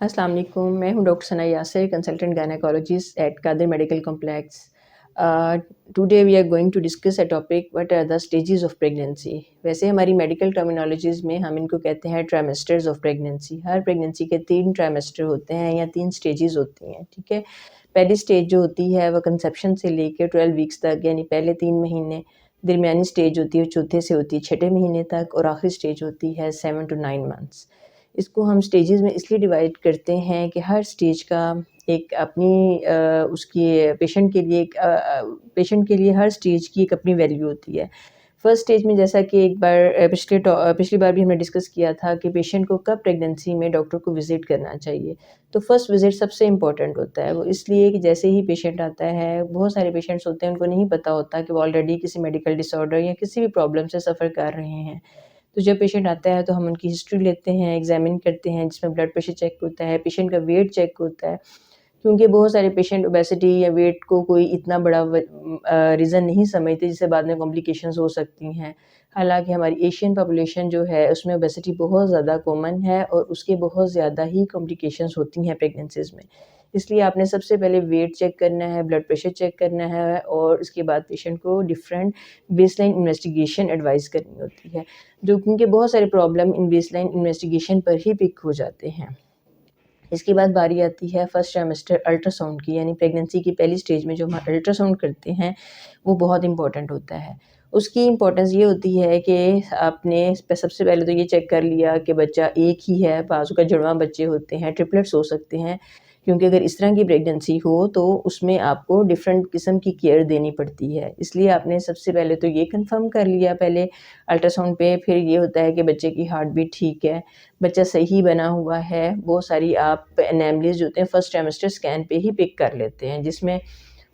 अस्सलाम वालेकुम, मैं हूँ doctor Sana Yasir, consultant gynaecologist at Qadir medical complex. Today we are going to discuss a topic what are the stages of pregnancy. वैसे हमारी medical terminologies में हम इनको कहते हैं ट्राइमेस्टर्स ऑफ प्रेगनेंसी। हर प्रेगनेंसी के 3 ट्राइमेस्टर होते हैं या 3 स्टेजेस होती हैं, ठीक है। पहली स्टेज जो होती है वो कंसेप्शन से लेकर 12 वीक्स तक यानी पहले 3 महीने, दरमियानी स्टेज होती है चौथे से होती है छठे महीने तक और आखिरी स्टेज होती है 7 टू 9 मंथ्स। इसको हम स्टेजेस में इसलिए डिवाइड करते हैं कि हर स्टेज का एक अपनी उसकी पेशेंट के लिए हर स्टेज की एक अपनी वैल्यू होती है। फर्स्ट स्टेज में जैसा कि एक बार पिछली बार भी हमने डिस्कस किया था कि पेशेंट को कब प्रेगनेंसी में डॉक्टर को विज़िट करना चाहिए। तो फर्स्ट विज़िट सबसे इम्पोर्टेंट होता है। वो इसलिए कि जैसे ही पेशेंट आता है, बहुत सारे पेशेंट्स होते हैं उनको नहीं पता होता कि वो ऑलरेडी किसी मेडिकल डिसऑर्डर या किसी भी प्रॉब्लम से सफ़र कर रहे हैं। तो जब पेशेंट आता है तो हम उनकी हिस्ट्री लेते हैं, एग्ज़ामिन करते हैं जिसमें ब्लड प्रेशर चेक होता है, पेशेंट का वेट चेक होता है। क्योंकि बहुत सारे पेशेंट ओबेसिटी या वेट को कोई इतना बड़ा रीज़न नहीं समझते जिससे बाद में कॉम्प्लिकेशंस हो सकती हैं। हालाँकि हमारी एशियन पॉपुलेशन जो है उसमें ओबेसिटी बहुत ज़्यादा कॉमन है और उसके बहुत ज़्यादा ही कॉम्प्लिकेशंस होती हैं प्रेगनेंसीज़ में। इसलिए आपने सबसे पहले वेट चेक करना है, ब्लड प्रेशर चेक करना है और उसके बाद पेशेंट को डिफरेंट बेसलाइन इन्वेस्टिगेशन एडवाइस करनी होती है, जो क्योंकि बहुत सारे प्रॉब्लम इन बेसलाइन इन्वेस्टिगेशन पर ही पिक हो जाते हैं। इसके बाद बारी आती है फर्स्ट ट्राइमेस्टर अल्ट्रासाउंड की, यानी प्रेगनेंसी की पहली स्टेज में जो हम अल्ट्रासाउंड करते हैं वो बहुत इंपॉर्टेंट होता है। उसकी इम्पोर्टेंस ये होती है कि आपने सबसे पहले तो ये चेक कर लिया कि बच्चा एक ही है, बाज़ू का जुड़वां बच्चे होते हैं, ट्रिपलेट्स हो सकते हैं, क्योंकि अगर इस तरह की प्रेगनेंसी हो तो उसमें आपको डिफरेंट किस्म की केयर देनी पड़ती है। इसलिए आपने सबसे पहले तो ये कंफर्म कर लिया पहले अल्ट्रासाउंड पे, फिर ये होता है कि बच्चे की हार्ट बीट ठीक है, बच्चा सही बना हुआ है। बहुत सारी आप एनामलीज़ जो होते हैं फर्स्ट ट्राइमेस्टर स्कैन पे ही पिक कर लेते हैं, जिसमें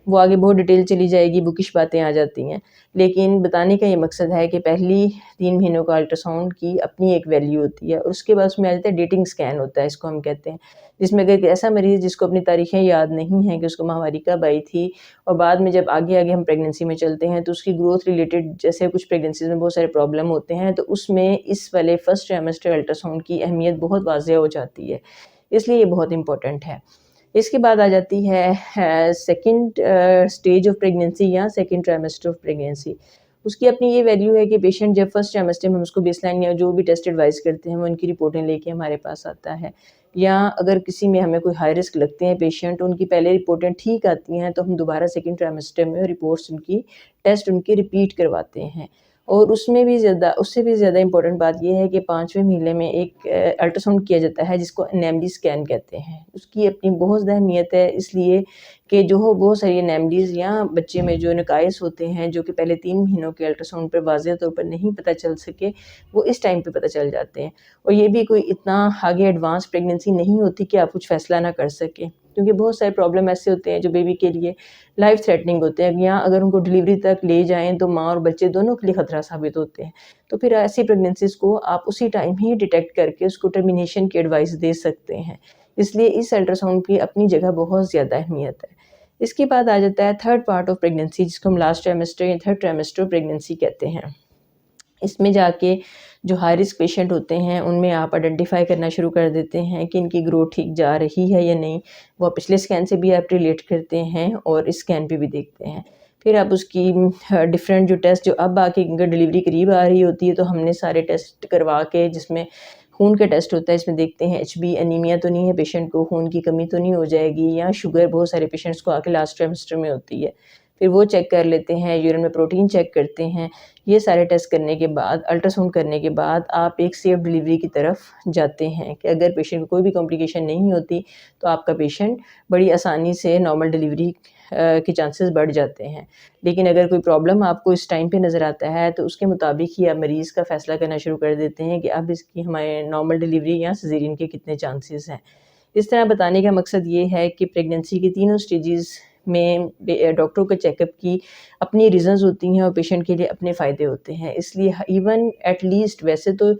वो आगे बहुत डिटेल चली जाएगी, बुकिश बातें आ जाती हैं। लेकिन बताने का ये मकसद है कि पहली 3 महीनों का अल्ट्रासाउंड की अपनी एक वैल्यू होती है और उसके बाद उसमें आ जाता है डेटिंग स्कैन होता है, इसको हम कहते हैं। जिसमें अगर एक ऐसा मरीज़ जिसको अपनी तारीखें याद नहीं हैं कि उसको माहवारी कब आई थी और बाद में जब आगे-आगे हम प्रेगनेंसी में चलते हैं तो उसकी ग्रोथ रिलेटेड जैसे कुछ प्रेगनेंसीज़ में बहुत सारे प्रॉब्लम होते हैं, तो उसमें इस वाले फर्स्ट ट्राइमेस्टर अल्ट्रासाउंड की अहमियत बहुत वाज़ेह हो जाती है। इसलिए ये बहुत इम्पोर्टेंट है। इसके बाद आ जाती है सेकंड स्टेज ऑफ प्रेगनेंसी या सेकंड ट्राइमेस्टर ऑफ प्रेगनेंसी। उसकी अपनी ये वैल्यू है कि पेशेंट जब फर्स्ट ट्राइमेस्टर में हम उसको बेसलाइन या जो भी टेस्ट एडवाइस करते हैं वो उनकी रिपोर्टें लेके हमारे पास आता है। या अगर किसी में हमें कोई हाई रिस्क लगते हैं पेशेंट, उनकी पहले रिपोर्टें ठीक आती हैं तो हम दोबारा सेकंड ट्राइमेस्टर में रिपोर्ट्स उनकी टेस्ट उनके रिपीट करवाते हैं। और उससे भी ज़्यादा इम्पोर्टेंट बात ये है कि 5वें महीने में एक अल्ट्रासाउंड किया जाता है जिसको एनेमली स्कैन कहते हैं। उसकी अपनी बहुत ज़्यादा अहमियत है, इसलिए कि जो हो बहुत सारी एनेमलीज़ या बच्चे में जो नकाइस होते हैं जो कि पहले 3 महीनों के अल्ट्रासाउंड पर वाज़ेह तौर पर नहीं पता चल सके, वो इस टाइम पे पता चल जाते हैं। और ये भी कोई इतना आगे एडवांस प्रेगनेंसी नहीं होती कि आप कुछ फ़ैसला ना कर सकें, क्योंकि बहुत सारे प्रॉब्लम ऐसे होते हैं जो बेबी के लिए लाइफ थ्रेटनिंग होते हैं, या अगर उनको डिलीवरी तक ले जाएँ तो माँ और बच्चे दोनों के लिए खतरा साबित होते हैं। तो फिर ऐसी प्रेगनेंसीज़ को आप उसी टाइम ही डिटेक्ट करके उसको टर्मिनेशन की एडवाइस दे सकते हैं। इसलिए इस अल्ट्रासाउंड की अपनी जगह बहुत ज़्यादा अहमियत है। इसके बाद आ जाता है थर्ड पार्ट ऑफ प्रेगनेंसी, जिसको हम लास्ट ट्राइमेस्टर या थर्ड ट्राइमेस्टर प्रेगनेंसी कहते हैं। इसमें जाके जो हाई रिस्क पेशेंट होते हैं उनमें आप आइडेंटिफ़ाई करना शुरू कर देते हैं कि इनकी ग्रोथ ठीक जा रही है या नहीं। वो पिछले स्कैन से भी आप रिलेट करते हैं और इस स्कैन पे भी देखते हैं। फिर आप उसकी डिफरेंट जो टेस्ट जो अब आके अगर डिलीवरी करीब आ रही होती है तो हमने सारे टेस्ट करवा के, जिसमें खून का टेस्ट होता है, इसमें देखते हैं एचबी एनीमिया तो नहीं है पेशेंट को, खून की कमी तो नहीं हो जाएगी, या शुगर बहुत सारे पेशेंट्स को आके लास्ट ट्राइमेस्टर में होती है। फिर वो चेक कर लेते हैं, यूरिन में प्रोटीन चेक करते हैं। ये सारे टेस्ट करने के बाद, अल्ट्रासाउंड करने के बाद आप एक सेफ डिलीवरी की तरफ जाते हैं कि अगर पेशेंट को कोई भी कॉम्प्लिकेशन नहीं होती तो आपका पेशेंट बड़ी आसानी से नॉर्मल डिलीवरी के चांसेस बढ़ जाते हैं। लेकिन अगर कोई प्रॉब्लम आपको इस टाइम पे नज़र आता है तो उसके मुताबिक ही आप मरीज़ का फ़ैसला करना शुरू कर देते हैं कि अब इसकी हमारे नॉर्मल डिलीवरी या सिज़ेरियन के कितने चांसेस हैं। इस तरह बताने का मकसद ये है कि प्रेगनेंसी के तीनों स्टेजेस में डॉक्टरों के चेकअप की अपनी रीज़न्स होती हैं और पेशेंट के लिए अपने फ़ायदे होते हैं। इसलिए इवन एट लीस्ट वैसे तो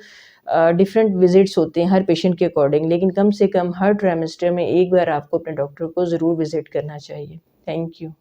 डिफरेंट विज़िट्स होते हैं हर पेशेंट के अकॉर्डिंग, लेकिन कम से कम हर ट्राइमेस्टर में एक बार आपको अपने डॉक्टर को ज़रूर विज़िट करना चाहिए। Thank you.